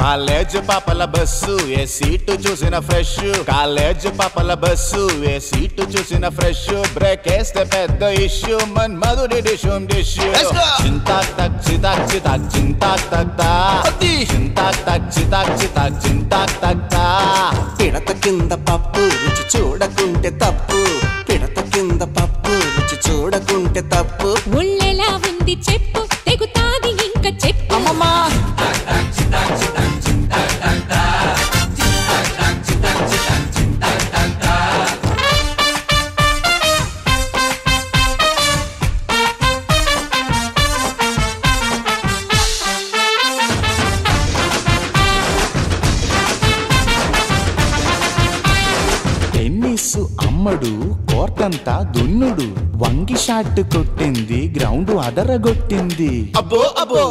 college పాపల bus ఏ seat చూసిన fresh college పాపల బస్సు ఏ సీటు చూసిన ఫ్రెష్ బ్రేక్ వేస్తే పెద్ద ఇష్యూ మన్మధుడి డిషుం డిష్యూ చింతాక్ తక్ చితాక్ చితాక్ చింతాక్ తక్తా చింతాక్ తక్ చితాక్ చితాక్ చింతాక్ తక్తా పిడత కింద పప్పు రుచి చూడకుంటే తప్పు పిడత కింద పప్పు రుచి చూడకుంటే తప్పు ఒళ్ళెలా ఉంది చెప్పు తెగుతాది ఇంకా చెప్పు అమ్మమ్మా టెన్నిస్ అమ్మడు కోర్టంతా దున్నుడు వంగి షాట్ కొట్టింది గ్రౌండ్ అదరగొట్టింది అబ్బో అబ్బో